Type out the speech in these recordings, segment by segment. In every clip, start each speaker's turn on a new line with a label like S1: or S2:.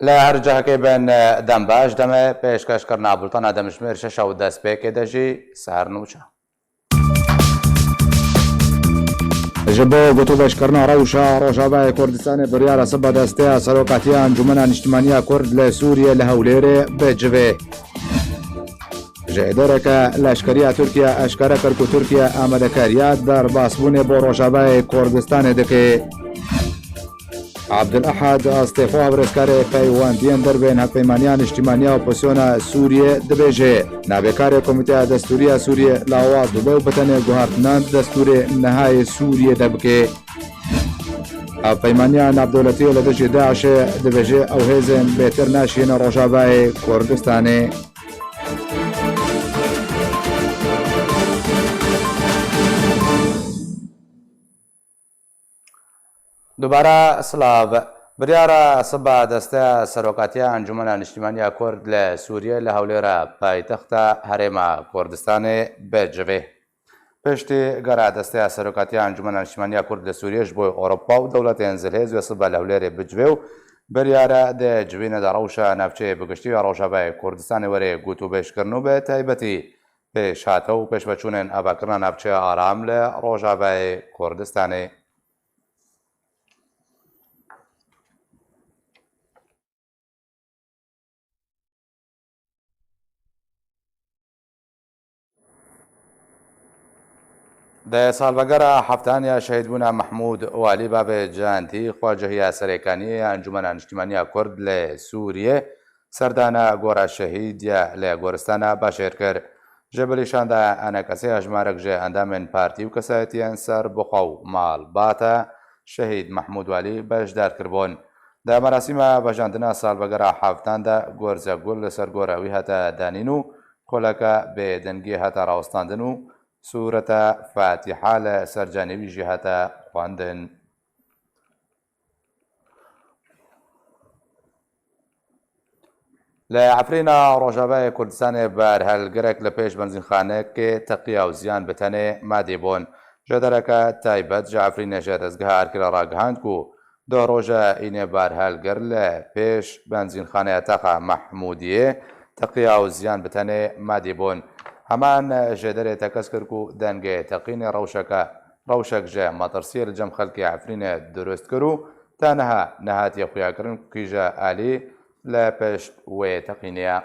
S1: لە هەر جەهەکەی بێن دەم باش دەمێ پێشکەشکردنا بولتەنە دەمژمێر 6 و دەستپێکێ دەژی سەر نوچە
S2: ji bo gotûbêjkirina rewşa Rojavayê Kurdistanê biryara siba desteya Serokatiya Encûmena Niştimaniya Kurd li Sûriyê li Hewlêrê bi civê. Ji êdoreke leşkeriya Tirkiye eşkere kir ku Tirkiye amedekariya derbasbûnê bo Rojavayê Kurdistanê dike. Abdulehad astêfa Hevrêzkarê peywendiyên derbên Hevpeymaniya Niştimaniya Opozisyona Sûriyê dibêje. Navbêkarê Komîteya Destûriya Sûriyê lawaz dibe û bi tenê guhartina destûrê nihayê Sûriyê de bike. Hevpeymaniya Navdewletî li dijî Daişê dibêje ew hêzên bêtir naşîne Rojavayê Kurdistanê.
S1: دووبارە سلااو بریارە سبا دەستە سەرۆکاتیە ئەنجومەنە نیشتیمانیا کورد لە سووریە لە هەولێرە پایتەختە هەرێمە کوردستانی بێجوێ پشتی گەرا دەستەیە سەرۆکاتیە ئەنجومەنە نیشتیمانیا کورد لە سووریەش بۆی ئۆڕۆپا و دەوڵەتێن زلهێز وێ سبا لە هەولێرێ بجوێ و بریارە دەجوینەدا ڕەوشە ناوچەیە بگشتی و ڕۆژاوای کوردستانی وەرێ گوت و بێشکردن و بێ تایبەتی پێش هاتە و پێشبەچوونێن ئاباکردنا ناوچەیە ئارام لە ڕۆژاوای کوردستانی د سالبەگەرە هەفتانیا شەهیدبوونا محمود والی بابێ جانتی خواجەهیە سەرێکانی ئەنجومەنە نیشتیمانیا کورد لە سووریێ سەردانە گۆرە شەهیدە لە گۆرستانە باشێر کرد ژێبلیشاندا ئەنە کەسەی هەژمارەك ژێ ئەندامێن پارتی و کەسایەتیان سەر بخوا و ماڵ باتە شەهید محمود والی بەشدارکردبوون دا مەراسیمە بەژاندنە سالبەگەرە هەفتاندا گۆرزە گوڵ لەسەر گۆرەوی هەتە دانین و خۆلەکە بێدەنگی هەتە ڕاوەستاندن و سوورەتە فاتیحا لە سەرجانێویژی هەتە خواندن لە عفرینە ڕۆژاوای کوردستانی بەرهەلگرێک لە پێش بەنزینخانەیەکێ تەقیە و زیان بتەنێ مادی بوون ژێدەرەکە تایبەت ژە عفرینێژە دەستگەها ئارکرە ڕاگەهاند و دۆ ڕۆژە ئینێ بارهەلگر لە پێش بەنزینخانەیە تەقا مەحمودیێ تەقیە و زیان بتەنێ مادی بوون هەمان ژێدەرێ تەکەس کرد و دەنگێ تەقینی ڕەوشەک ژە مەترسیە لە جەم خەڵکی عفرینێ دروست کرد و تا نەها نەهاتیە خویاکردن کیژە ئالی لە پێشت وێ تەقینەیە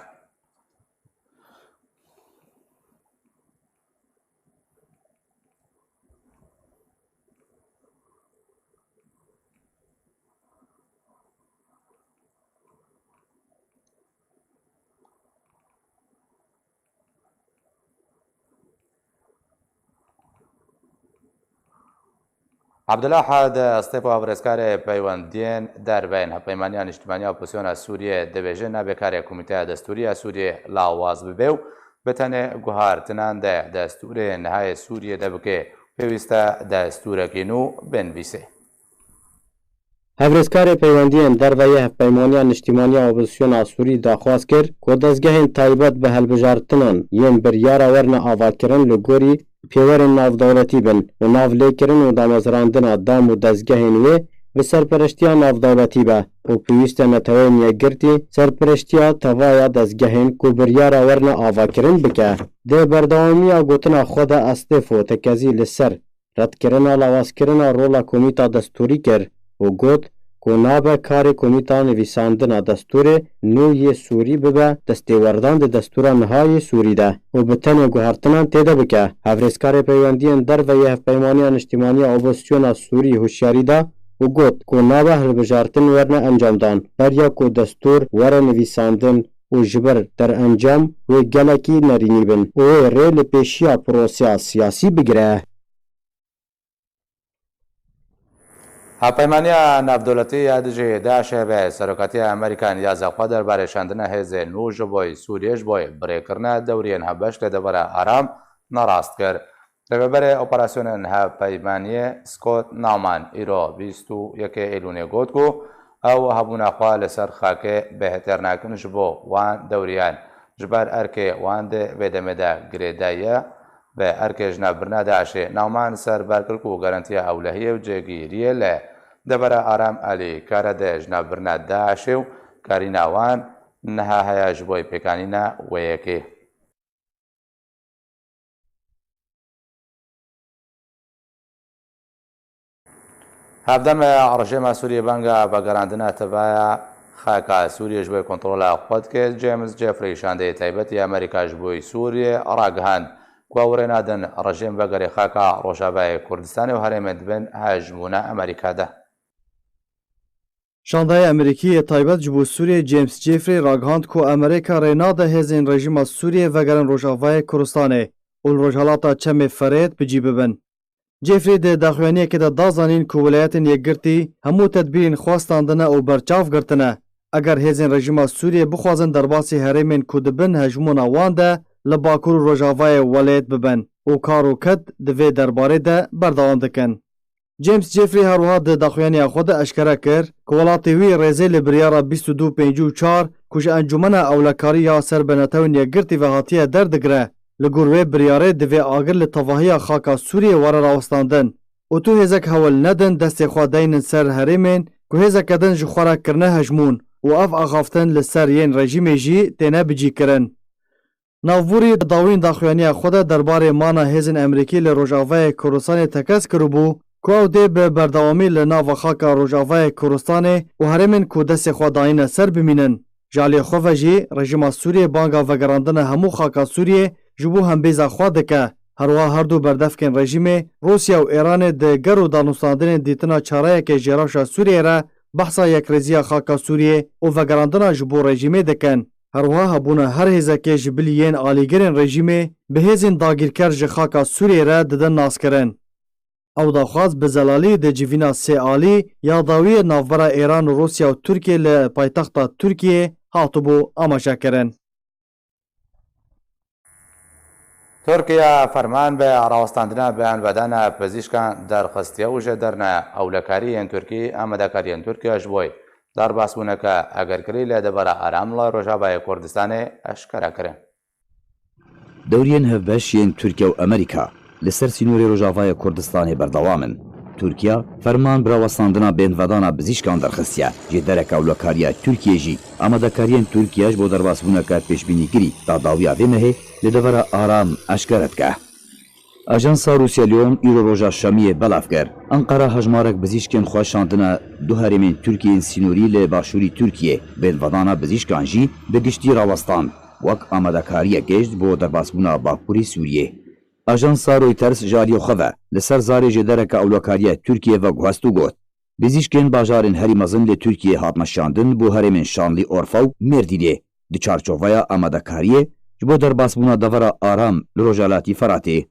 S1: عەبدولەحاد ئەستێفا هەڤرێزکارێ پەیوەندیên دەربەین هەپەیمانیە نیشتیمانیا ئۆپۆزیسیۆنە سووریێ دەبێژێ نابێکارێ کومیتەیە دەستوریە سووریێ لاواز ببێ و بتەنێ گوهارتنان دە دەستورێ نەهایە سووریێ دەبکێ پێویستە دەستورەکەین و بنویسێ
S3: هەڤرێزکارێ پەیوەندیên derveyê Hevpeymaniya Niştimaniya Opozîsyona Sûrî daxwaz kir ku dezgehên taybet bi hilbijartinan yên biryara werne avakirin li gorî pêwerên navdewletî bin û navlêkirin û damezrandina dam û dezgehên wê bi serpereştiya navdewletî be û pêwîst e netewên yekgirtî serpereştiya tevaya dezgehên ku biryara werne avakirin bike. Dê berdewamiya gotina xwe de Estêfo tekezî li ser redkirina lawazkirina rola komîta destûrî kir û got ku nabe karê komîta nivîsandina destûrê nû yê Sûrî bibe destêwerdan di destûra nihayê Sûrî de û bi tenê guhartinan têde bike. Hevrêzkarê peywendiyên derveyê Hevpeymaniya Niştimaniya Opozîsyona Sûrî hişyarî da û got ku nabe hilbijartin werne encamdan beriya ku destûr were nivîsandin û ji ber derencam wê gelekî nerînî bin û wê rê li pêşiya proseya siyasî bigire.
S1: هەپەیمانیە ناودەوڵەتیە یا دژێ داعشێ بە سەرۆکاتیە ئەمریکان یازاخوا دەربارەی شاندنە هێزێ نوژ بۆی سووریێش بۆی بڕێکردنە دەورێن هەبەش لە دەبەرە ئارام نەڕاست کرد لەبەرێ ئۆپەراسیۆنên هەپەیمانیە سکۆت ناومان ئیرۆ 21 ئەیلولێ گوت و ئەو هەبوونەخوا لەسەر خاکێ بەهێتێرناکردن ji بۆ وان دەوریان ji ber erkê wan dê vêdemê girêdaye ve erkê jinavbirina Daişê navman serberkirk û garantiya ewlehiyê û cêgiriyê le debera aram alîkare de jinavbirina Daişê û کاری ناوان نەها هەیە ji بۆی پێکانینە وەیەکێ. هەفتەمە ڕژێمە سووریە بەنگە بە گەڕاندنە تەڤایە خاکە سووریە ji بۆی کۆنتڕۆلا خۆت کرد. جێمز جێفری شاندەی تایبەتی ئەمریکا ji بۆی سووریێ ڕاگەهاند گواوڕێ نادن ڕژێم بەگەری خاکە ڕۆژاوای کوردستانی و هەرێمێ دبن هەژمونە ئەمریکادا.
S4: شاندای ئەمریکی تایبەت ji bo Sûriyê James Jeffrey ragihand ku Amerîka rê nade hêzên rejîma Sûriyê vegerin Rojavayê Kurdistanê û li rojhilata çemê Ferêt bicî bibin. Jeffrey di daxuyaniyekê de da zanîn ku wilayetên yekgirtî hemû tedbîrên xwe standine û berçav girtine. Eger hêzên rejîma Sûriyê bixwazin derbasî herêmên ku dibin hejmûna wan de li Bakur û Rojavayê welêt bibin û kar û ket di vê derbarê de berdewam dikin. James Jeffrey herwiha di daxuyaniya xwe de eşkere kir ku welatê wî rêzê li biryara 2254 ku ji Encûmena Ewlekarî Serbenetewên Yekgirtî ve hatiye derdigire li gor wê biryarê divê agir li tevahiya xaka Sûriyê were rawestandin û tu hêzek hewil nedin destê xwe deynin ser herêmên ku hêzeke din ji xwe re kirine hejmûn û ev axaftin li ser yên rejîmê jî têne bicîkirin. Navbûrî di dawîn daxuyaniya xwe de derbarê mana hêzên Emerîkî li Rojavayê Kurdistanê tekez kiribû ku ew dê bi berdewamî li nava xaka Rojavayê Kurdistanê û herêmên ku destê xwe dayîne ser bimînin. Ji aliyê xwe ve jî rejîma Sûriyê banga vegerandina hemû xaka Sûriyê ji bo hembêza xwe dike. Herwiha her du berdevkên rejîmê Rûsya û Îranê di ger û danûstandinên dîtina çareyekê ji rewşa Sûriyê re behsa yekrêziya xaka Sûriyê û vegerandina ji bo rejîmê dikin. Herwiha hebûna her hêzekê ji bilî yên alîgirên rejîmê bi hêzên dagîrker ji xaka Sûriyê re didin naskirin. Ew daxwaz bi zelalî di civîna sê alî ya dawiyê navbera Îran û Rûsya û Tirkiye li paytexta Tirkiyê hatibû amaşekirin.
S1: تورکیا فەرمان بە ڕاوەستاندنا بەیانڤدانە پزیشکان دەرخستیە و ژە دەرنە ئەولەکاریên تورکی ئامادەکاریên تورکیا ji بۆی دارباسبوونەکە ئەگەرکری لە دەبەرە ئارام لە ڕۆژاوای کوردستانê ئەشکەرە kirin.
S5: دەورێن هەڤبەشیên Tirkiye û Amerîka li ser sînorê Rojavayê Kurdistanê berdewam in. Tirkiye ferman bi rawestandina bênvedana bizîşkan derxistiye. Ji dereka ewlekariya Tirkiye jî amadekariyên Tirkiye ji bo derbasbûneke pêşbînîkirî da dawiya vê mehê li devera aram eşkere dike. Ajansa Rûsya Lyon îro roja Şamiyê belav kir. Ankara hejmarek bizîşkên xwe şandine du herêmên Tirkiyeyên sînorî li başûrî Tirkiye bênvedana bizîşkan jî bi giştî rawestan wek amadekariyek gêşt bo derbasbûna Bakurî Sûriyê. Ajansa Reuters ji aliyê xwe ve li ser zarê ji dereka ewlekariya Tirkiye ve guhest û got. Bizîşkên bajarên herî mezin li Tirkiye hatine şandin bo herêmên Şanlî Orfa û Mêrdînê di çarçovaya amadekariyê ji bo derbasbûna devera aram li Rojalatî Feratê.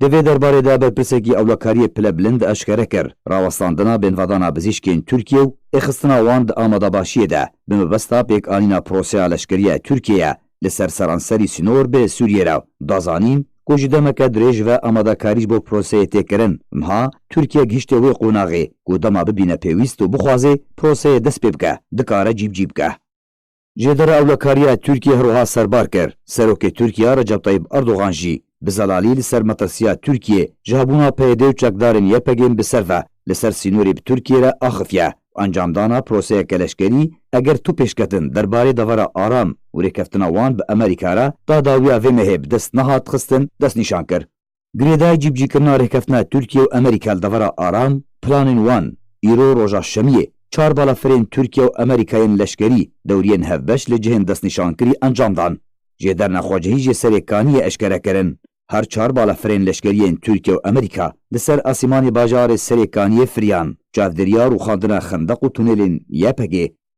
S5: Di vê derbarê de berpirsekî ewlekariyê pile bilind eşkere kir rawestandina bênvedana bizîşkên Tirkiye û êxistina wan di amadebaşiyê de bi mebesta pêkanîna proseya leşkeriya Tirkiye li ser seranserî sînor bê Sûriyê re dazanîn ku ji demeke dirêj ve amadekarî ji bo proseyê têkirin. Niha Tirkiye gihîştê wê qonaxê ku dema bibîne pêwîst û bixwaze proseyê dest pê bike dikare cîb bike. Ji dera ewlekariya Tirkiye herwiha serbar kir. Serokê Tirkiye Recep Tayyip Erdogan jî bi zelalî li ser metirsiya Tirkiye ji hebûna peyedê û çekdarên YPG'ên bi ser ve li ser sînorê bi Tirkiye re axifiye. Encamdana proseyeke leşkerî eger tu pêşketin derbarê devera aram û rêkeftina wan bi Amerîka re da dawiya vê mehê bi dest nehat xistin destnîşan kir. Girêdayê cîbcîkirina rêkeftina Tirkiye û Amerîka li devera aram planên wan îro roja Şemiyê çar balafirên Tirkiye û Amerîkayên leşkerî dewriyên hevbeş li cihên destnîşankirî encamdan. Jê dernexwecihî jê serêkaniyê eşkere kirin. Her çar balafirên leşkeriyên Tirkiye û Amerîka li ser asîmanê bajarê serêkaniyê firiyan çavdiriya rûxandina xendeq û tunelên YPG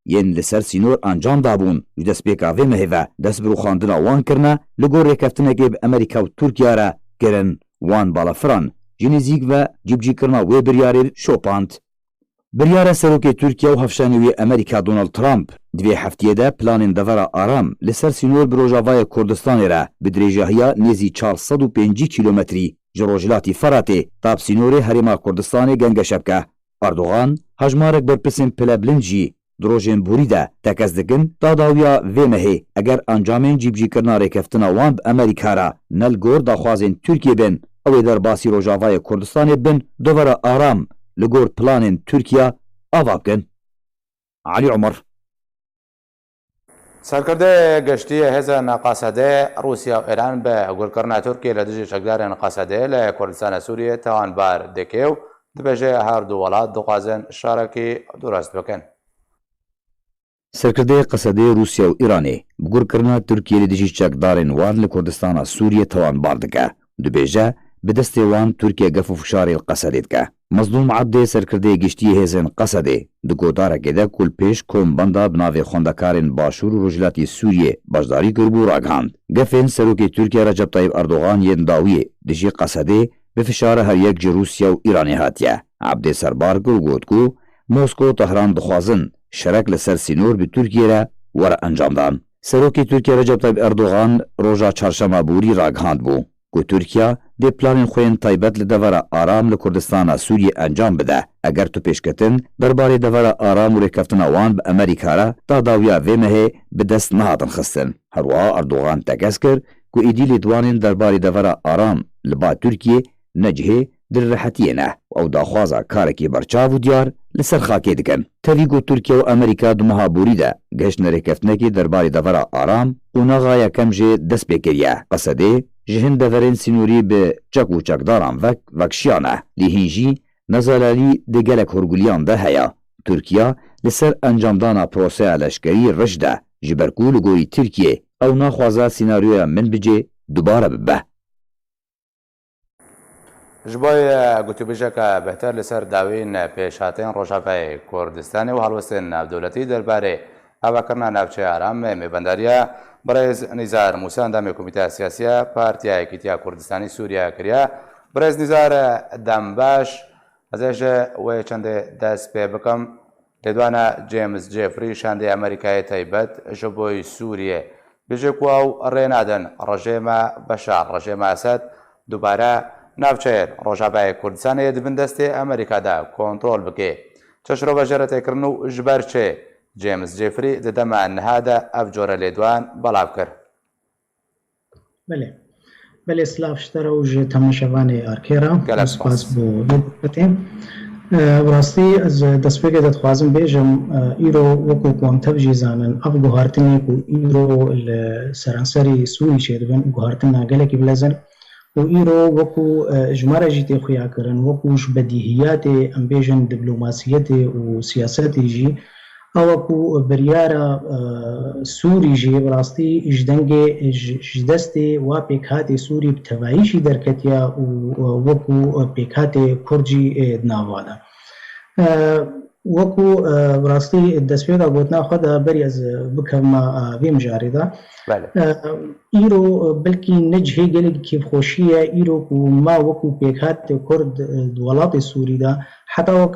S5: yên li ser sînor encam dabûn ji destpêka vê mehê ve dest bi rûxandina wan kirine li gor rêkeftinekê bi Amerîka û Tirkiye re kirin. Wan balafiran ji nêzik ve cîbcîkirina wê biryarê şopand. Biryara serokê Tirkiye û hevşanê wê Amerîka Donald Trump di vê heftiyê de planên devera aram li ser sînor bi Rojavayê Kurdistanê re bi dirêjahiya nêzî 450 kilometrî ji Rojhilatî Feratê tab sînorê herêma Kurdistanê gengeşe bike. Erdogan hejmarek berpirsên pile bilind jî di rojên borî de tekez dikin da dawiya vê mehê eger encamên cîbcîkirina rêkeftina wan bi Amerîka re ne li gor daxwazên Tirkiye bin ew ê derbasî Rojavayê Kurdistanê bin devera aram li gor planên Tirkiye ava bikin. Alî Umar
S1: سەرکردەیە گەشتی هێزە نەقاسەدەیە رووسیا و ئێران بە گورکردنا تورکیە لە دژی چەکدارە نەقاسەدەیە لە کوردستانە سووریە تاوانبار دەکێ و دبێژێ هەردوو وڵات دەخوازن شارێکی دوورەست بکەن.
S5: سەرکردەیە قەسەدەی رووسیا و ئیرانê bi gurkirina Tirkiye li dijî çekdarên wan li Kurdistana Sûriye tawanbar dike. Dibêje bi destê wan Tirkiye gef û fişarê li Qesedê dike. Mezlûm Ebdê serkirdeyê giştiyê hêzên Qesedê di godarekê de ku li pêş kombanda bi navê xwendekarên Başûr û Rojhilatê Sûriye başdarî kiribû ragihand. Gefên Serokê Tirkiye Recep Tayyip Erdogan yên dawiyê dijî Qesedê bi fişara her yek ji Rûsya û İranê hatiye. Ebdê serbar kir û got ku Mosko Tehran dixwazin şerek li ser sînor bi Tirkiye re were encamdan. Serokê Tirkiye Recep Tayyip Erdogan roja çarşema borî ragihand bû ku Tirkiye dê planên xwe yên taybet li devera aram li Kurdistana Sûriye encam bide. Eger tu pêşketin derbarê devera aram û rêkeftina wan bi Amerîka re ta dawiya vê mehê bi dest nehatin xistin. Herwiha Erdogan tekez kir ku êdî lêdwanên derbarê devera aram li ba Tirkiye ne cihê di rehetiyê ne ew daxwaza karekî berçav û diyar li ser xakê dikin. Tevî got Tirkiye û Amerîka di meha borî de geştine rêkeftinekê derbarê devera aram û nexa yekem jê dest pê kiriye. Qesedê ji hin deverên sînorî bi çek û çekdaran vekşiyane lê hîn jî nezalalî di gelek hûrguliyan de heye. Tirkiye li ser encamdana proseya leşkerî reş de ji ber ku li gorî Tirkiye ew naxwaza sînaryoya min bicê dubare bibe.
S1: ji bo gotûbêjeka behter li ser dawîn pêşhatên Rojavayê Kurdistanê û helwestên navdewletî derbarê avakirina navçeya aram mêbendariya Birêz Nîzar Mûsa endamê Komîteya Siyasî Partiya Yekîtiya Kurdistanî Sûriye kiriye. Birêz Nîzar dembaş ez ê ji wê çendê dest pê bikim. Lêdwana James Jeffrey şandê Amerîkayê taybet ji bo Sûriye bêje ku ew rê nadin rejêma Beşar rejêma Esed dubare navçeyên Rojavayê Kurdistanê dibin destê Amerîka de kontrol bike. Çeşrova jê re têkirin û ji ber çê James Jeffrey di dema niha de ev cure lêdwan belav kir.
S6: Belê silav ji te re û ji temaşevanê Arkêra spas bû dîpetê. Rastî ez destpêkê de dixwazim bêjim îro wekû ku em tev jî zanin ev guhartinê ku îro li seranserê Sûrî çêdibin guhartina gelekî bilezin û îro wekû ji me re jî tê xuya kirin wekû ji bedîhiyatê em bêjin diplomasiyetê û siyasetê jî ew ku biryara Sûrî jî bi rastî ji dengê ji destê wa pêkhatê Sûrî bi tevahî jî derketiye û wekû pêkhatê Kurd jî di nava de. Wekû bi rastî destpêka gotina xwe de berî ez bikevma vê mijarê de îro belkî ne cihê gelekî kêfxweşî ye îro ku ma wekû pêkhatê Kurd di welatê Sûrî de heta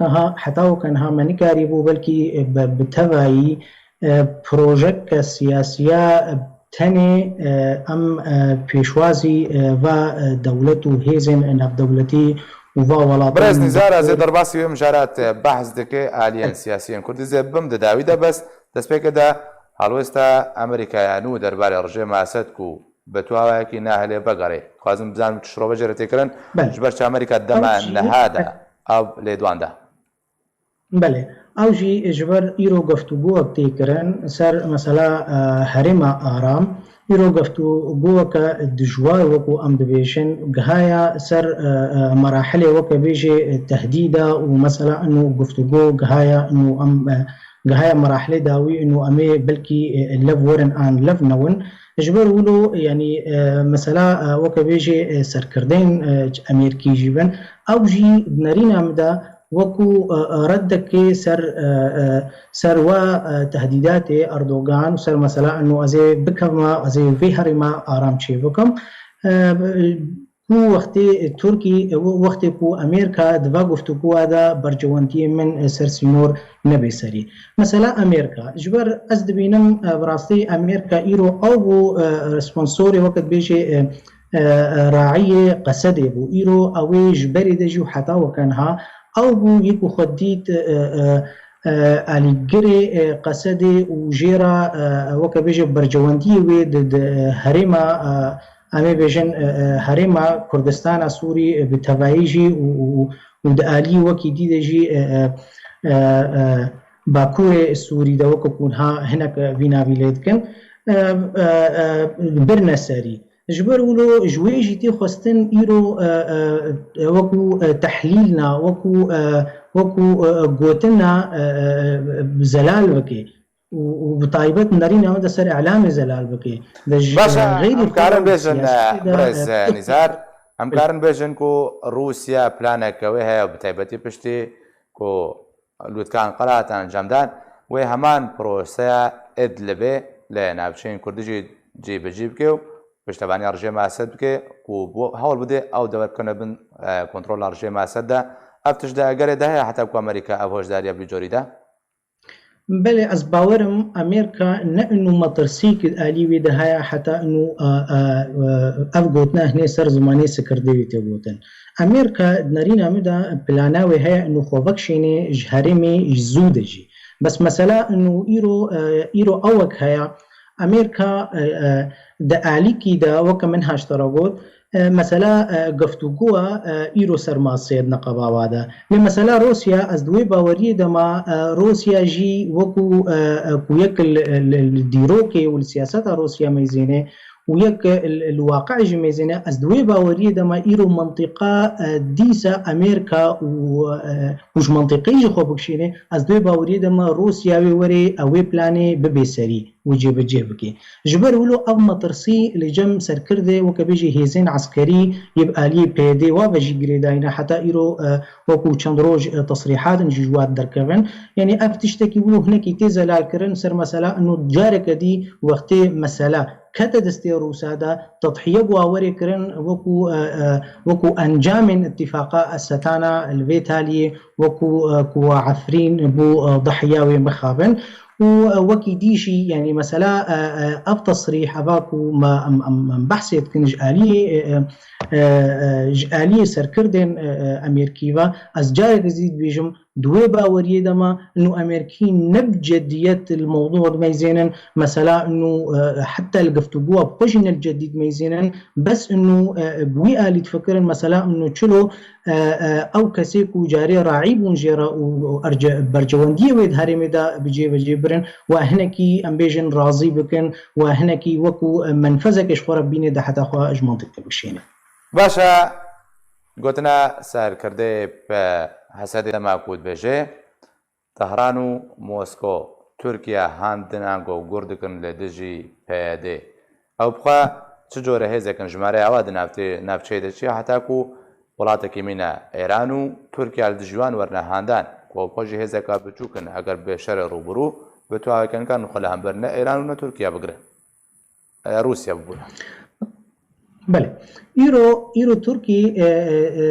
S6: wekenha me nikarîbû belkî bi tevahî projeka siyasiya tenê em pêşwazî va dewlet û hêzên navdewletî û va welatên
S1: Birêz Nîzar ez ê derbasî wê mijaret behs dike aliyên siyasiyên Kurdî zê bim di dawî de bes destpêkê de helwesta Amerîkaya nû derbarê rejêma Esed ku bi tuawayekî nahêlê vegerê. Dixwazim bizanim tu şirova jê re têkirin ji ber çi Amerîka dema niha de ew lêdwan de.
S6: Belê ew jî ji ber îro geftûgûyek tê kirin ser mesela herêma aram îro geftûgûyeke dijwar wekû em dibêjin gihaya ser merahelê weke bêjê tehdîda û mesela inû geftûgû gihaya inû em gihaya merahelê dawî inû em ê belkî lev werin an lev newin ji ber wilo yanî mesela weke bêjê serkirdeyên Amerîkî jî bin ew jî nerîna me de wekû reddekê ser wa tehdîdatê Erdogan ser mesela inû ez ê bikevma ez ê vê herêma aram çê bikim ku wextê Tirkî wextê ku Amerîka di va guftugûya de bercewendiyê min ser sînor nebe serî. Mesela Amerîka ji ber ez dibînim bi rastî Amerîka îro ew bû sponsorê weket bêjê raciyê Qesedê bû îro ew ê ji berê de jî û heta wekenha ew bû yek û xwe dît alîgirê Qesedê û jêra weke bêje bercewendiyê wê di herêma em ê bêjin herêma Kurdistana Sûrî bi tevahî jî û di alî wekî dî de jî باكوور سووري دا وكوكونها هناك فينا بيليدكن برنساري جبر ولو جويجي تي خستن إيرو وكو تحليلنا وكو قوتنا زلال بكي وبطايبت نارينا هذا سر إعلام زلال بكي
S1: باشا همكارن بيجن برز نزار همكارن بيجن كو روسيا بلانك وهي وبطايبتي بشتي كو لوتكان قرات انجام دان و همان پروسه ادلبه لنابچین کردی جی بجیب که پشتوانی ارجه ماسد که کو حال بده او دور کنه بن کنترل ارجه ماسد ده افتش ده اگر ده حتی کو امریکا افوج داریا بجوری ده
S6: بله از باورم امریکا نه انه مترسیک آلیوی ده های حتی انه افغوتنا هنی سر زمانی سکردوی تبوتن امریکا نارينا مدا بلاناوي هي انه خوبكشيني جهرمي زوده جي بس مثلا انه ايرو اوك هيا امريكا دا اليكي دا وكمنها اشتراغوت مثلا گفتگوها ایرو سرماسید نقبا وادا مثلا روسيا از دوی باوری دما روسيا جي وكو كويك الديروكي والسياسات روسيا ميزينه ويك الواقع جميزنا از دوی باوری دما ایرو منطقه دیسا امریکا وش منطقي خو بکشینه از دوی باوری دما روسيا وری او پلاني ببيسري وجيب جيبكي جبر ولو او مطرسي لجم سركرده وكبيجي هيزين عسكري يبقى لي بيدي وبجي جريداينا حتى ايرو وكو چندروج تصريحات جوات دركبن يعني افتشتكي ولو هناك تيزا كرن سر مساله انه جارك دي وقت مساله كتا دستي روسادا تضحيه بواوري كرن وكو انجام اتفاقاء الستانا الفيتالي وكو عفرين بو ضحياوي مخابن وكي ديشي يعني مثلا اب تصريح اباكو ما بحث كنج آلية سركردن امريكيوا از جاري رزيد بيجم دوي باوريه دما انه امريكي نبجديه الموضوع ميزينا مثلا انه حتى القفتقوه بقجن الجديد ميزينا بس انه بوي آلي تفكرن مثلا انه تشلو او كسيكو جاري راعيب ونجيرا وارجع برجوانديه ويد هاري دا بجيبرن وهنكي امبيجن راضي بكن وهنكي وكو منفذك اشخور بيني ده حتى خوا اجمنطق بكشينه
S1: باشا قلتنا سار كردي حسادي تماكود بجي طهران و موسكو تركيا هاندنانگو گردکن لدجي پیاده او بخوا چجوره هزکن جماره اواد نافچه دچی حتی کو ولاتکی مینا ایران و ترکیا لدجوان ورنه هاندان کو بخوجی هزکا بچوکن اگر به شر روبرو بتو آکن کن خلا هم برنه ایران و نه ترکیا بگره روسيا بقول
S6: بله ایرو ترکی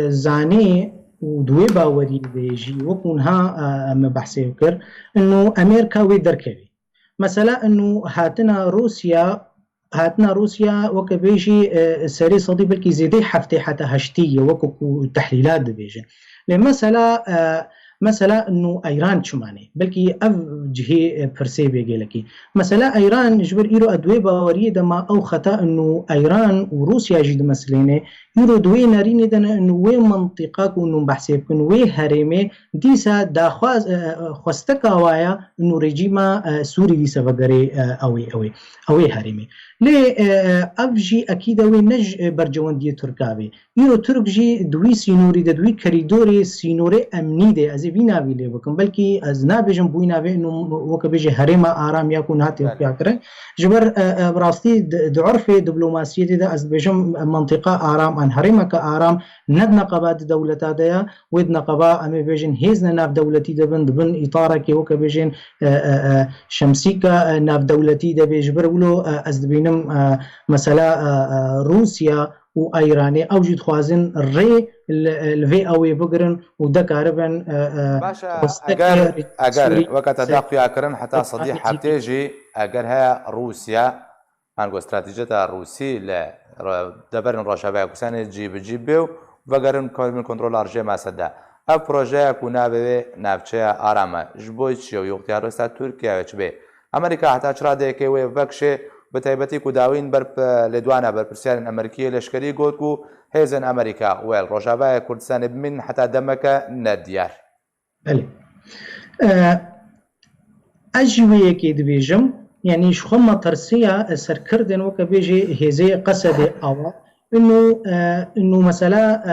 S6: زاني ودوي باوري بيجي وكونها مبحثي وكر انه امريكا ويدركبي مثلا انه هاتنا روسيا وكبيجي سري صدي بلكي زيدي حفتي حتى هشتيه وكو تحليلات بيجي مثلا انه ايران شماني بلكي اف جهه فرسي بيجي لكي مثلا ايران جبر ايرو ادوي باوريه دما او خطا انه ايران وروسيا جد مسلينه يرو دوي نارين دنا انه وي منطقه كونو بحسب كن وي هرمي ديسا دا خوستكا وايا انه رجيما سوري ديسا بغري اوي هرمي لي افجي اكيد وي نج برجونديه تركابي يرو ترك جي دوي سينوري دوي كريدوري سينوري امني دي از بينا بيلي بكم بلكي از نابجم بوينا بي انه وكبيجي هرما ارام يكون هاتي وكاكره جبر براستي دعرف دبلوماسيه دي از بجم منطقه ارام ان هرما كارام ند نقبات دولتا ديا ود نقبا امي بيجن هيزنا ناف دولتي دبن اطارك وكبيجن شمسيكا ناف دولتي دبي جبر ولو از بينم مثلا روسيا وايراني او جد خوازن ري الفي اوي بقرن ودكاربن
S1: باشا اگر وقت داقيا كرن حتى صديق حبتيجي اگر هي روسيا انغو استراتيجية روسي ل دبرن روشابا كسان جيب بيو وقرن كاربن كنترول ارجي ما سدا اف بروجه كونا به نافچه ارامه جبويچيو يختيار است تركيا وچبه امريكا حتى چرا دكه و وكشه بتايبتي كوداوين بر لدوانا بر برسيان امريكيه لشكري قوتكو هيزن امريكا ويل روجابا كردستان بمن حتى دمك نديار
S6: بله ئەژوەیەکی دەبێژم یعنی خۆمە تەرسیە سەرکردن وەکە بێژێ هێزەیە قەسەدێ ئەوە إنه مثلا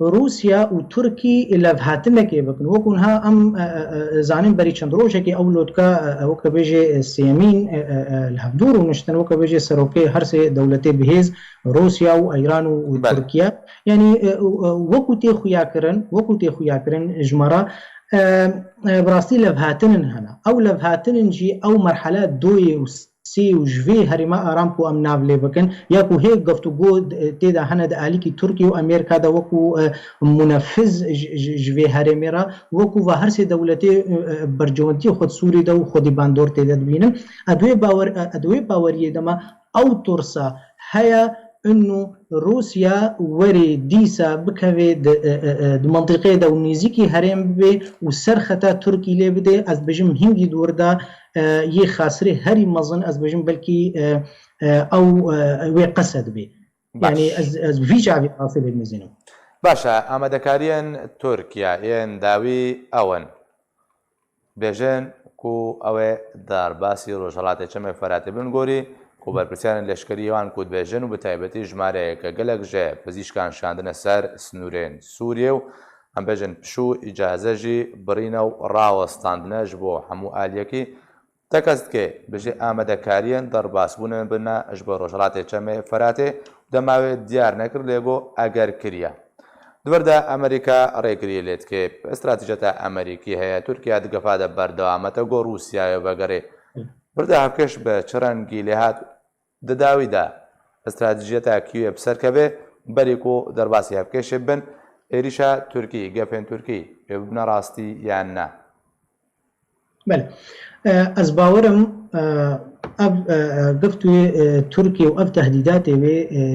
S6: روسيا وتركي إلا هاتنك بكن وكونها زانين بري چندروجكي أو لودكا وكا بيجي سيمين الهفدور ونشتن وكا بيجي سروكي هرسي دولتي بهيز روسيا وإيران وتركيا يعني وكو تي خياكرن جمرة براستي لفهاتنن هنا أو لفهاتنن جي أو مرحلات دوي سي وجوي هرما ارامكو ام نابلي بكن ياكو هيك گفتگو تيدا هند اليكي تركيا وامريكا دا وكو منفذ جوي هرميرا وكو وهر سي دولتي برجونتي خود سوري دا خود باندور تيدا بينن ادوي باوريه دما او ترسا هيا انه روسيا وري ديسا بكوي د منطقه دا ونيزيكي هرم بي وسرختا تركي لي بدي از بجم هنگي دوردا یه خاسره هری مزن از بجم بلکی او وی قصد بی یعنی از ویج عبی حاصل المزینم
S1: باشا ئامادەکاریان تورکیا یان داوی ئەوەن بێژن کو ئەوێ دارباسی ڕۆژهەڵاتی چەمە فەراتێ بن گۆری و بەرپرسیانن لەشکریەوان کووت بێژن و بەتایبەتی ژمارەیەکە گەلک ژێ پزیشکان شاندنە سەر سنوورێن سووریە و ئەم بێژن پشوو ئیجازەژی بڕینە و ڕاوەستاندنەش بۆ هەموو ئالیەکی تەکەستکێ بژێ ئامادەکاریان دەرباسبوونن بنە ئەش بە ڕۆژهەڵاتی چەمێ فەراتێ دەماوێت دیار نەکرد لێگۆ ئەگەر کریە دووەردا ئەمریکا ڕێگری لێت کێ ئەستراتیژەتە ئەمریکی هەیە تورکیا دگەفادە بەردەوامەتە گۆ رووسایە بەگەڕێ بردا هەفکەش بە چڕەنگی لێهات دەداویدا ئەستراتیژەتە کیوێ بسەرکەبێ بەریک و دەرباسی هەفکەشێ بن عێریشە تورکی گەپێن تورکی پێ ببنە ڕاستی یان نا
S6: از باورم گفتوی ترکیه و اف تهدیداتی و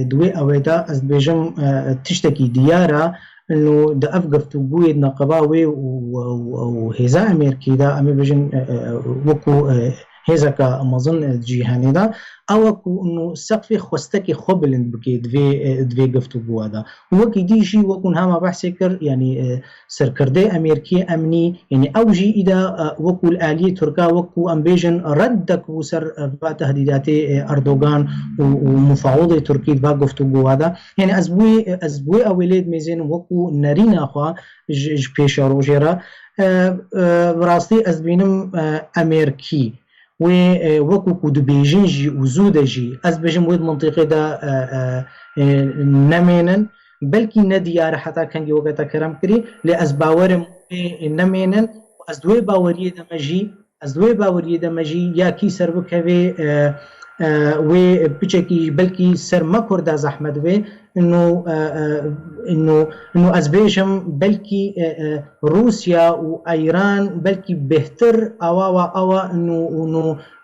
S6: دوی اویدا از بیجم تشتکی دیاره انه دا اف گفتگوی نقباوی و هزا امریکی دا امی بیجن وکو هزاکا مظن جیهانی دا اوکو انه سقفی خوستکی خوبلند بکی دوی گفتگو دا وکی دیشی وکون هما بحثی کر یعنی سرکرده امریکی امنی یعنی اوجی ایدا وکو الالی ترکا وکو امبیجن ردک و سر با تهدیدات اردوغان و مفاوض ترکی با گفتگو دا یعنی از بوی اولید میزین وکو نرین اخوا پیش روجرا براستی از بینم امریکی و وەکو کو دبێژین ژی و زوودە ژی ئەس بێژم وێت منطقەدا نەمێنن بەلکی نەدیارە حتا کەنگی وەگەتە کەرەم کردی لێ ئەس باوەرم نەمێنن ئەس دوێ باوەریە دەمەژی یاکی سەر بکەوێ وێ بچێکی بەلکی سەرمە کووردا زەحمەت وێ انه از بیشم بلکی روسیا و ایران بلکی بهتر اوا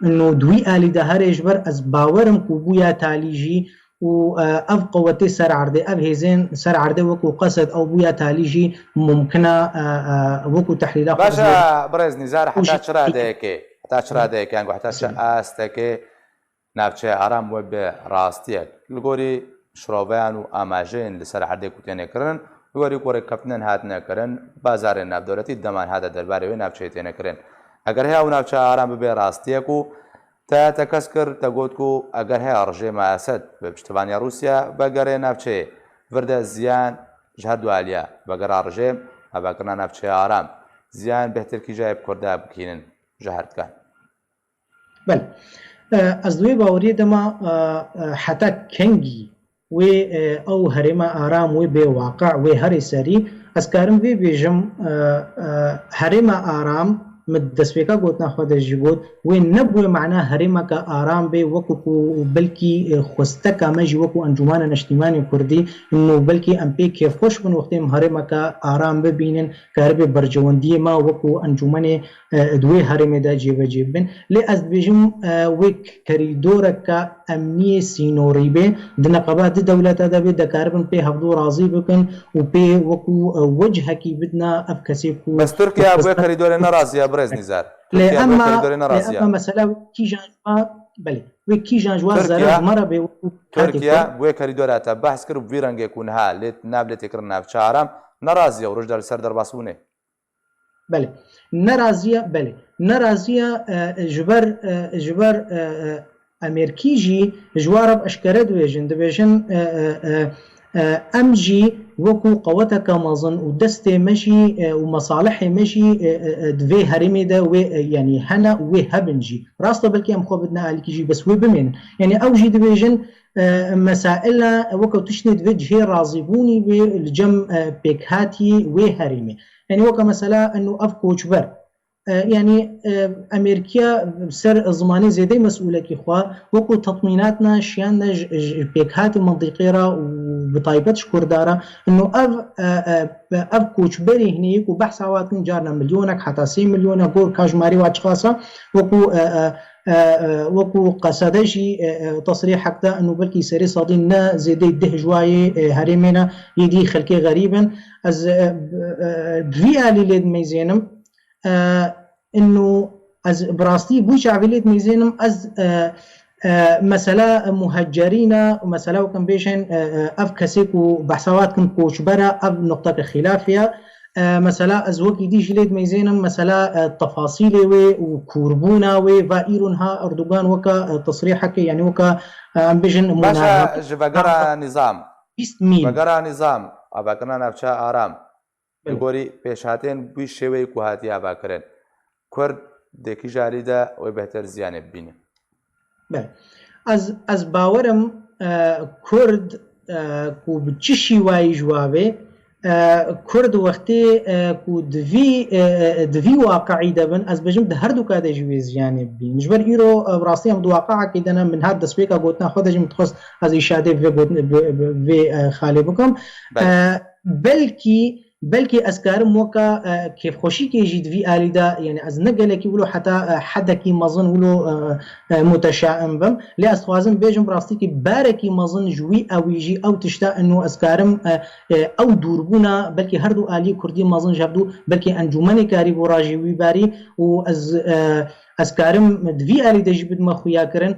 S6: انه دوی آلی ده هرش بر از باورم کو بویا تالیجی و اف قوتي سر عرضه اف هيزين سر عرضه وكو قصد او بويا تاليجي ممكنه وكو تحليلات
S1: باشا برز نزار حتى شرادك يعني حتى استك نافچه ارام و به راستيك لغوري شروعیان و ئاماژەیەن لەسەر هەردێک و تێنێکردن وەری کۆڕێککەوتنەن هاتنەکردن بازارێن ناودەوڵەتی دەمان هاتە دەربارەوەی ناوچەی تێنەکردن ئەگەر هەیە و ناوچە ئارام ببێ ڕاستیەک و تایەتە کەس کرد دەگوت و ئەگەر هەیە ڕژێ مەسەد بە پشتیوانی رووسیا بەگەڕێ ناوچەیە وردە زیان هەردووالە بەگەڕا ڕژێم هەباکردنا ناوچەی ئارام زیان بهترکی جای کووردا بکەین ژەهردکان
S6: ئەس دوێ باوەریە دەما حتا کەنگی و او هرما آرام و به واقع و هر سری از کارم وی بیجم هرما آرام مدسپیکا گوتنا خود جیبود و نبوی معنا هرما کا آرام به وکو بلکی خوسته کامج وکو انجمن نشتیمانی کردی انه بلکی ام پی کیف خوش بن وقتیم هرما کا آرام ببینن کار به برجوندی ما وکو انجمن دوی هرما دا جیب بن لی از بیجم و کریدور کا امنی سینوری به د نقابات دولت دا به د کاربن په هفدو راضی بکن او په وکو وجه کی بدنا افکسی کو
S1: بس ترکیا به کریدور ناراضیه برز نزار
S6: اما مثلا کی جانوا بله و کی جانوا زره مره به
S1: ترکیا به کریدور تا بحث کرد ویرنگ کنها لت نابل تکرار نافچارم ناراضیه و رجدار سر در باسونه
S6: بله نرازیه جبر امریکی جی جوارب اشکره دویجن ام جی وكو قوتك مازن ودستي مشي ومصالح مشي دوي هرمي دا يعني هنا وهبنجي راسته بلكي ام خو بدنا عليك جي بس وبمن يعني اوجي ديفيجن مسائل وكو تشند وجه راضيبوني بالجم بيكهاتي وهرمي يعني وكا مساله انه افكو جبر يعني امريكا سر زماني زيادة مسؤولة كي خوا وكو تطميناتنا شيان بيكهات منطقية وبطيبت شكردارة انه اف كوچبري هنيك وبحث عواتن جارنا مليونك حتى 6 مليون قول كاجماري واتشخاصة وكو قصدشي تصريح حتى انه بلكي سري صادين زيادة ده جواي هرمينا يدي خلقي غريبا از بفيا ليد ميزينم انه از براستي بوش عبيليت ميزينم از مسألة مهجرين ومسألة وكم بيشن اف كسيك وبحثوات كم كوشبرة اف نقطة خلافية مسألة از وكي دي جليد ميزينم مسألة تفاصيل وكوربونا وفائرونها اردوغان وكا تصريحك يعني وكا ام بيشن
S1: باشا جبقرا نظام اباكرنا نفشا آرام گۆری پێشهاتێن بووی شێوەی کوهاتی ئاباکردن کورد دێکی ژاریدا ئەوەی بەهتر زیانێ ببینێ
S6: ئەس باوەرم کورد و بچشی وای جوابێ کورد وەختێ و دوی واقعی دەبن ئەس بەژم هەردوو کا دەژوێ زیانێ ببین ژبەر ئیرۆ ڕاستی ئەم دواقعاکی دەنا من هەر دەستپێکە گوتنا خۆ دەژم تخۆست ئەز ئیشادێ vê خالێ بکەم بلكي أسكارم وكا كيف خوشيكي جيد في آليدا يعني از نقلكي ولو حتى حدكي مظن ولو متشائم بم لا أسخوازم بيجم براستيكي باركي مظن جوي أو يجي أو تشتا أنه أسكارم أو دوربونا بلكي هردو آلي كردي مظن جابدو بلكي أنجوماني كاري براجي ويباري و أسكارم في آليدا جيبد مخويا كرن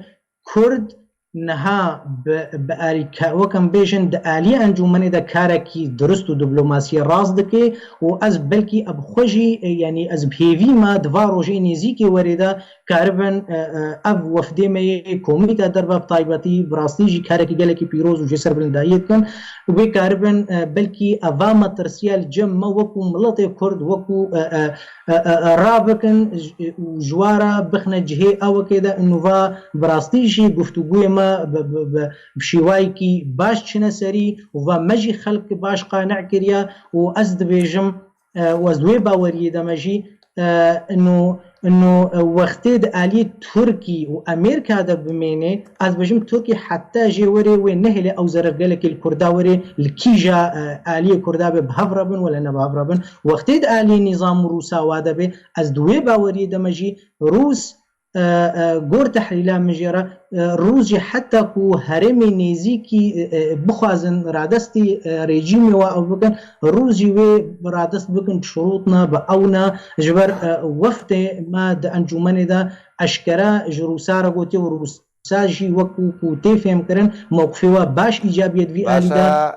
S6: كرد نها بآلی وکم بیشن دآلی انجمنی دا کارکی درست و دیپلماسی راست دکی و از بلکی اب خوشی یعنی از بهیوی ما دواروجی نزیکی ورده کاربن اب وفده می کمیته در باب طایباتی براستی جی کارکی گلکی پیروز و جسر بلندایت کن و بی کاربن بلکی اوام ترسیال جمع وکو ملت کرد وکو رابکن جوارا بخنه جهه او کده انو براستی جی گفتگوی ما بشیوایکی باش چنه سری و مجی خلق باش قانع کریا و از دبیجم و از دوی باوری دمجی انه وقتی د آلی ترکی و امریکا دا بمینه از بجم ترکی حتی جوری و نهل او زرقلک الکرداوری لکیجا آلی کردا به بهفربن ولا نبهفربن وقتی د آلی نظام روسا واده به از دوی باوری دمجی روس گور تحلیلا مجرا روزی حتی کو هرمی نزیکی بخوازن رادستی رژیم و او بکن روزی و رادست بکن شروطنا با اونا جبر وفد ما د انجمن دا اشکرا جروسا را گوتی و روسا جی وکو کو تفهم کرن موقفی و باش ایجابیت وی آلی دا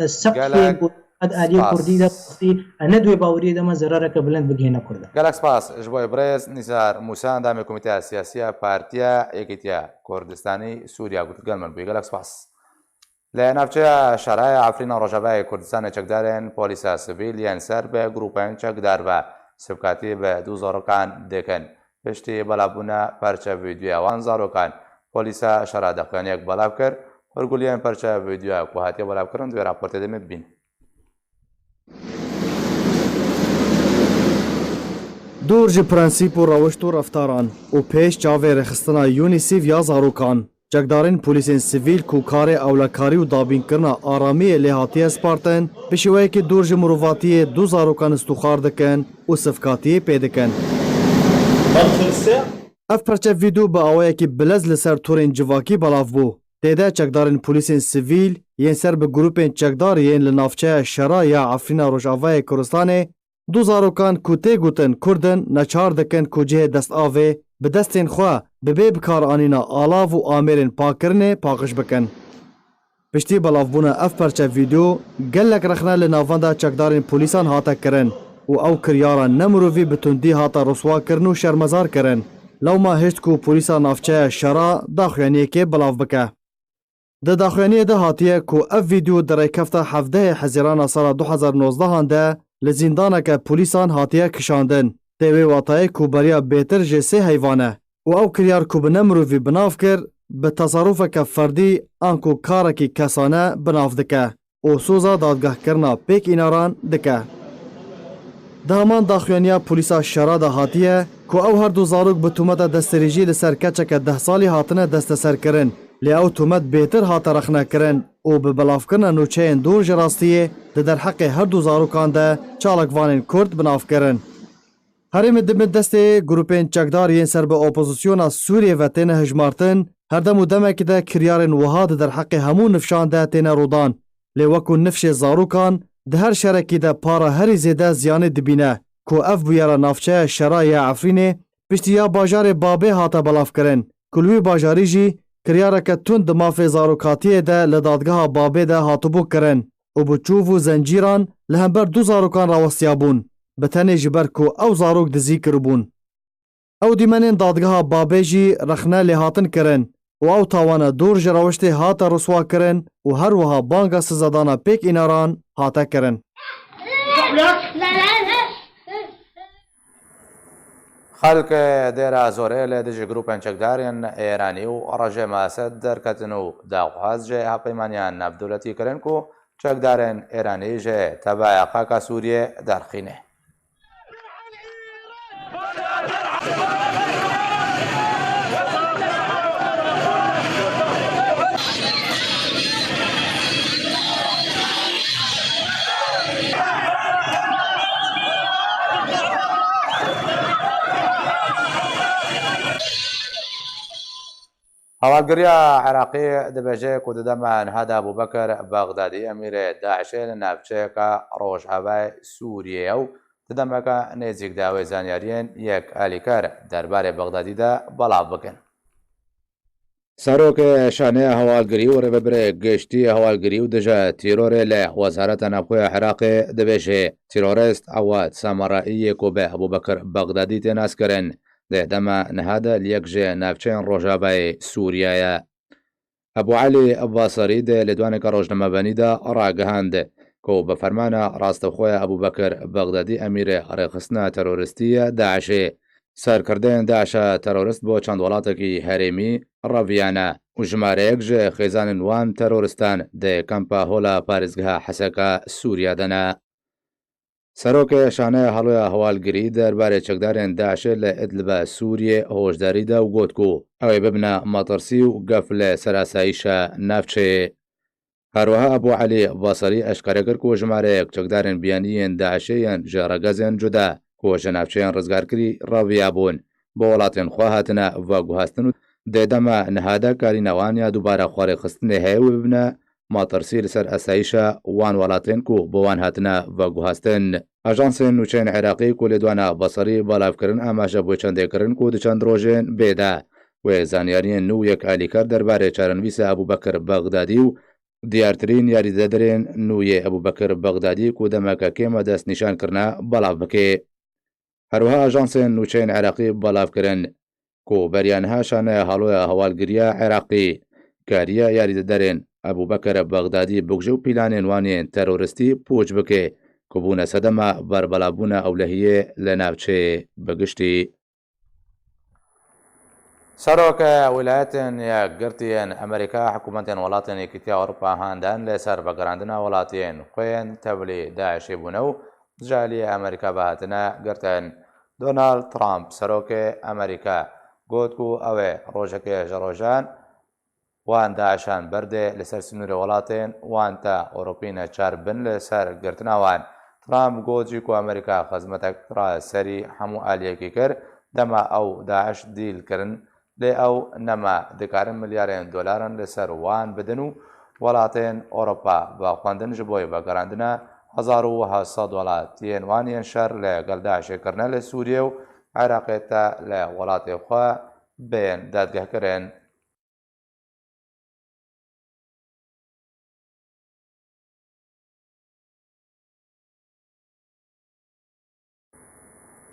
S6: سقفی قد آلی کردی دا ندوی باوری دا ما ضرر بلند بگهینا کرده.
S1: گلک سپاس جبوی برز نیزار موسى اندام کمیته سیاسی پارتیا یکیتیا کردستانی سوریا گوت گلمن بوی گلک سپاس. لنفچه شرای عفرین رجبای کردستان چکدارن پلیس سیویل ینسر به گروپین چکدار و سبکاتی به 2000 کان دکن پشتی بلابونا پرچه ویدیو وان زاروکان پلیس شرای دقیقان یک بلاب کرد ورگولیان پرچه ویدیو کوهاتی بلاب کردن دوی راپورت دمی بین.
S4: دور ji prensîp û rawişt û reftaran û pêş çavê rêxistina UNICEF ya zarokan cekdarên polîsên sivîl ku karê ewlekarî û dabînkirina aramiyê lê hatiye spartin bi şêweyekî dûr ji mirovatiyê du zarokan stûxar dikin û sifkatiyê pê dikin. Ev perçe vîdyo bi awayekî bilez li ser torên civakî belav bû. Têde çekdarên polîsên sivîl yên ser bi grûpên çekdarî yên li navçeya Şera ya Efrîna Rojavayê Kurdistanê du zarokan ku tê gotin Kurdin neçar dikin ku cihê destavê bi destên xwe bi bê bikaranîna alav û amêrên pakkirinê paqij bikin. Piştî belavbûna ev perçe vîdyo gelek rexne li navenda çekdarên polîsan hate kirin. و ئەو کریارە نەمرۆڤی bi tundî hata rûswakirin û şermezar kirin. Lewma hişt ku polîsa navçeya Şera daxuyaniyekê bilav bike. Di daxuyaniyê de hatiye ku ev vîdeo di rêkefta 17 Hezîrana sala 2019 de li zîndaneke polîsan hatiye kişandin. Tê wê watayê ku beriya bêtir ji sê heyvan e û ew kiryar ku bi nemirûvî binav kir bi tasarrufeke ferdî an ku karekî kesane binav dike û soza dadgehkirina pêkînaran dike. Di heman daxuyaniya polîsa Şera da hatiye ku ew her du zarok bi tûmeta destêrêjî li ser keçeke 10 salî hatine desteserkirin. Lê ew tûmet bêtir hate rexnekirin û bi belavkirina nûçeyên dûr ji rastiyê di derheqê her du zarokan de çalakvanên Kurd binavkirin. Herêmê dimê destê grûpên çekdar yên ser bi opozisyona Sûriye ve têne hejmartin, her dem û demekî de kiryarên wiha di derheqê hemû nifşan de têne rodan. Lê wekû nifşê zarokan, di her şerekî de para herî zêde ziyanê dibîne ku ev bûyera navçeya Şera ya Efrînê piştî ya bajarê Babê hate belavkirin. Ku li wî bajarî jî kiryareke tund di mafê zarokatiyê de li dadgeha Babê de hatibû kirin û bi çûv û zencîran li hember du zarokan rawestiya bûn, bi tenê ji ber ku ew zarok dizî kiribûn. Ew dîmenên dadgeha Babê jî rexne lê hatin kirin û ew tawana dûr ji rewiştê hate rûswa kirin û her wiha banga sizadana pêkînaran hate kirin.
S1: خەلک دێرە زۆرەیە لە دژی گروپên çekdarên ئێرانی و ڕژێمە سەد دەرکەتن و داخواز jê هەپەیمانیان نەفدەوڵەتی kirin ku çekdarên ئێرانî jê tevaya xaka Sûriyê derxîne. هەواڵگریە عێراقی دەبێژێ ku di dema niha de Ebûbekir Bexdadî Emîrê Daişê li navçeyeka Rojavayê Sûriyê û di demeke nêzik de wê zanyariyên yek alîkar derbarê Bexdadî de belav bikin.
S2: Serokê şaneya hewalgirî û rêvebirê giştî hewalgirî û dije tîrorê li Wezareta Navxweya Iraqê dibêje tîrorist Ewad Samarayî ku bi Ebûbekir Bexdadî tê naskirin dê dema niha de li yek ji navçeyên Rojavayê Sûriyeyê. Ebu Elî Basarî dê li dwaneka rojnamebenî de ragihand ku bi fermana rastixweya Ebûbekir Bexdadî Emîrê rêxistina terorîstî Daişê serkirdeyên Daişa terorîst bo çend welatekî herêmî raviyane û jimareyek ji xêzanên wan terorîstan dê kampa hola parêzgeha Heseka Sûriye de ne. Serokê şaneya haloya hewalgirî derbarê çekdarên Daişê li Idlibê Sûriyê hoşdarî da û got ku ew ê bibine matirsî û gef li ser asayîşa navçeyê. Herwiha Ebu Elî Basarî eşkere kir ku jimareyek çekdarên biyanîyên Daişê yên ji regezên cuda ku ji navçeyên rizgarkirî raviya bûn bi welatên xwe hatine veguhestin û dê dema niha de karîna wan ya dubare xwarêxistinê heye û bibine matirsî li ser asayîşa wan welatên ku bi wan hatine veguhestin. Ajansên nûçeyên Iraqî ku lê dwana Basarî belavkirin amaje bû çendê kirin ku di çend rojên bêde wê zanyariyên nû yek alîkar derbarê çarenivîsa Ebûbekir Bexdadî û diyartirîn yarîdedirên nûyê Ebûbekir Bexdadî ku demeke kême dest nîşan kirine belav bike. Herwiha ajansên nûçeyên Iraqî belavkirin ku beriya niha şaneya haloya hewalgiriya Iraqî kariye yarîdedirên Ebûbekir Bexdadî bikuje û pîlanên wan yên terorîstî pûç bike ku bûne sedema berbelavbûna ewlehiyê li navçeyê bigiştî.
S1: Serokê Wîlayetên Yekgirtiyên Amerîka hikûmetên welatên Yekîtiya Ewropa handan lê ser vegerandina welatiyên xwe yên tevlî Daişê bûne û ji aliyê Amerîka ve hatine girtin. Donald Trump serokê Amerîka got ku ew ê rojekê ji rojan wan Daişan berdê li ser sînorê welatên wan te Ewropî neçar bin li ser girtina wan. Trump got jî ku Amerîka xizmetekira serî hemû aliyekî kir dema ew Daîş dîl kirin lê ew nema dikarin milyarên dolaran li ser wan bidin û welatên Ewropa bixwendin ji bo vegerandina 1700 welatiyên wan yên şer li gel Daişê kirine li Sûriye û Iraqê te li welatê xwe bên dadgehkirin.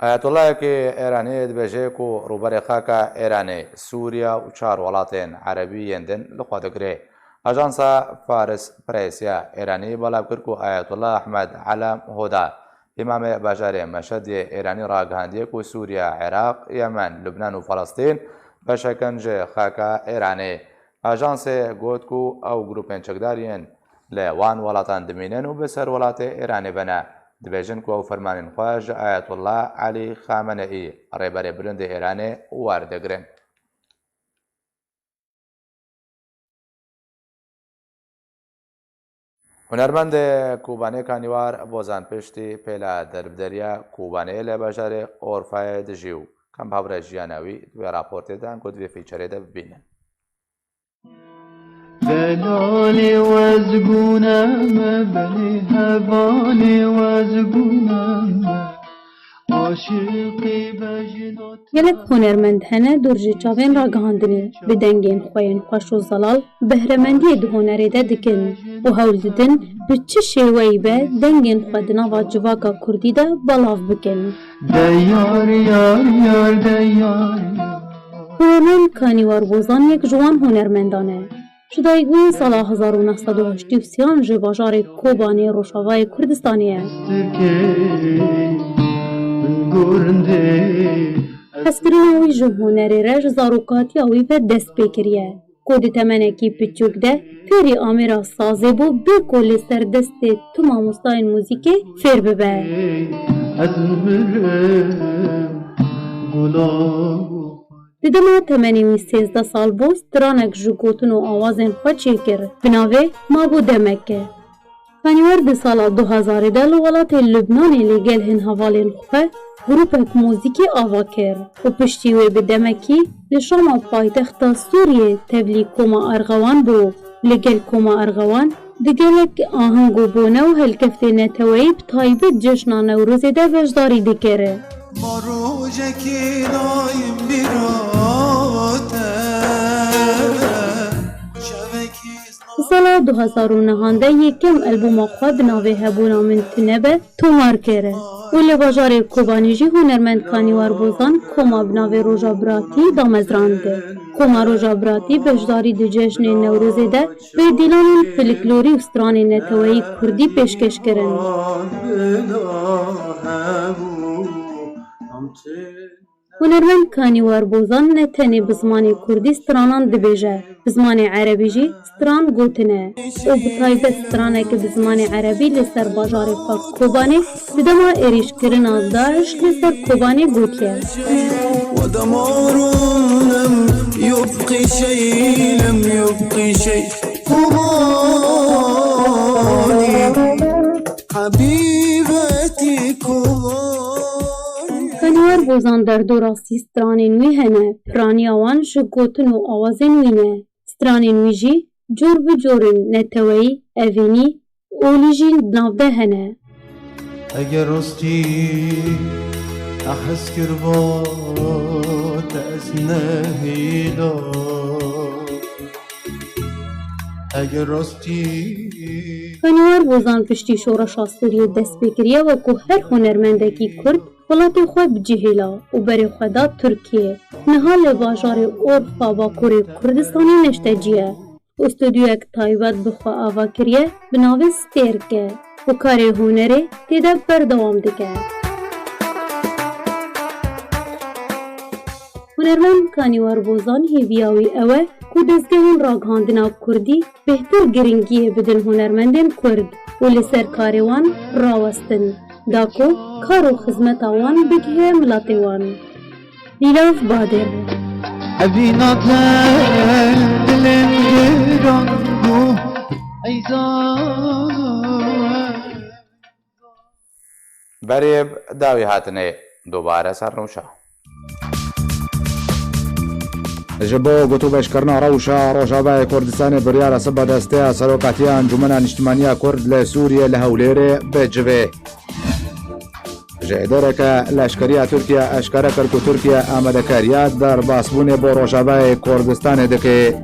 S1: ئاەتوڵایەکی ئێرانی دەبێژێک و ڕوبەری خاکە ئێرانێ سووریا و 4 وڵاتێن عەرەبی یەندن لەخوا دەگرێ. ئاژانسا فارس پرەیسیا ئێرانی بەڵاو کرد و ئاەتوڵا ئەحمەد عەلەم هۆدا ئیمامێ باژارێ مەشەدێ ئێرانی ڕاگەاندیەک و سووریا عێراق یەمەن لوبنان و فەڵەستین بەشەکەنجێ خاکە ئێرانێ. ئاژانسێ گوت و ئەو گروپێن چەکداریان لە وان وڵاتان دمینێن و بەسەر وڵاتێ ئێرانێ بەنە دەبێژن و ئەو فەرمانین خۆش ئاەتوڵا عەلی خامەنەئی ڕێبەرێ برندی ئێرانێ واردەگرن. هونەرمەندێ کوبانەی کانیوار بۆزان پشتی پێلا دەربدەریە کوبانەیە لە بەژارێ ئۆرفایە دژی و کەم هاورە ژیانەوی دوێ راپۆرتێدان کۆ دوێ فیچەرێدە ببینن.
S7: بلالي وزقونم بني هباني وزقونم عاشقي بجنات
S8: gelek hunermend hene dûr ji çavên ragihandinê bi dengên xwe yên xweş û zelal behremendiyê di hunerê de dikin û hewl didin bi çi şêweyî be dengên xwe di nava civaka Kurdî de belav bikin.
S7: ديار يار يار ديار
S8: Hunermend Kanîwar Bozan yek ji wan hunermendan e. Ji dayîkbûyî sala 1983 ji bajarê Kobanê Rojavayê Kurdistanê ye. Hezkirina wî ji hunerê re ji zarokatiya wî ve dest pê kiriye. Ku di temenekî piçûk de fêrî amêra sazê bû bê ku li ser destê tu mamostayên mûzîkê fêr bibe. Di dema temenê wî 13 sal bû stranek ji gotin û awazên xwe çêkir. Bi navê Mabû Demek e. Kanîwar di sala 2000 de li welatê Lubnanê lêgel hin hevalên xwe grupek mûzîkî ava kir û piştî wê bi demekî li Şama paytexta Sûriyê tevlî Koma Erxewan bû. Li gel Koma Erxewan di gelek aheng û bûne û helkeftê neteweyî bi taybet cejna Newrozê de veşdarî dikire. Sala 2009 de yekem albûma xwe bi navê Hebûna min tune be tomar kir e û li bajarê Kobanî jî hunermend Kanîwar Bozan Koma bi navê Roja Biratî damezrandî. Koma Roja Biratî beşdarî di cejnê Newrozê de bêdîlanên folklorî û stranên neteweyî Kurdî pêşkeş kirin. Hunermend Kanîwar Bozan ne tenê bi zimanê Kurdî stranan dibêje, bi zimanê Erebî jî stran gotine û bi taybet stranekî bi zimanê Erebî li ser bajarê xwe Kobanê di dema êrîşkirina Daeş li ser Kobanê gotiye. Kanîwar Bozan derdora sî stranên wî hene, piraniya wan ji gotin û awazên wî ne. Stranên wî jî cor bi corên neteweyî, evînî, olî jî navde hene.
S7: اگر راستی احس کربات از نهیدا اگر راستی
S8: Kanîwar Bozan piştî şoreşa Sûriyê dest pê kiriye wekû her hunermendekî Kurd welatê xwe bicihêla û berê xwe da Tirkiye. Niha li bajarê Orfa Bakurê Kurdistanê neşteciye û stûdyoyek taybet bi xwe ava kiriye bi navê Stêrk e û karê hunerê têde berdewam dike. Hunermend Kanîwar Bozan hêviya wî ew e ku destgehên ragihandina Kurdî bêhtir giringiyê bidin hunermendên Kurd û li ser karê wan rawestin. Da ku kar û xizmeta wan bigihe milatê wan. Lîlav Badir
S7: حبينات دلم گران بو ایزان
S1: بەرێب داوی هاتنێ دووبارە سەرنوشە.
S2: ji bo gotûbêjkirina rewşa Rojavayê Kurdistanê biryara siba desteya Serokatiya Encûmena Niştimaniya Kurd li Sûriyê li Hewlêrê bi civê. Ji êdoreke leşkeriya Tirkiye eşkere kir ku Tirkiye amadekariya derbasbûnê bo Rojavayê Kurdistanê dike.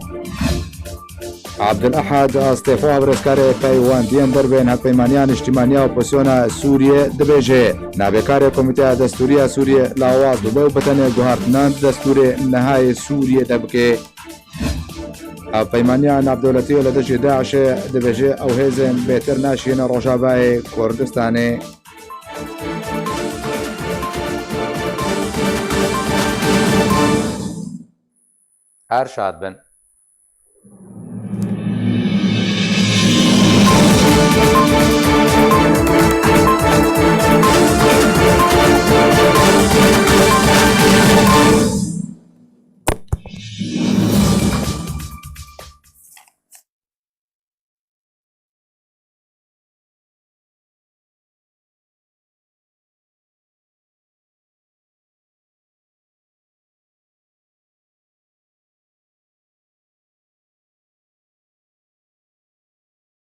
S2: عبدالأحد استعفا برسکار پیواندیان دربین هپیمانیان اجتماعی اپوزیسیون سوریه دبیجه نابکار کمیته دستوری سوریه لاواز دبو بتن گوهرتنان دستور نهای سوریه دبکه هپیمانیان عبداللطی ولدش داعش دبیجه او هیزن بهتر ناشین روجاوای کردستانه
S1: هر شاد بن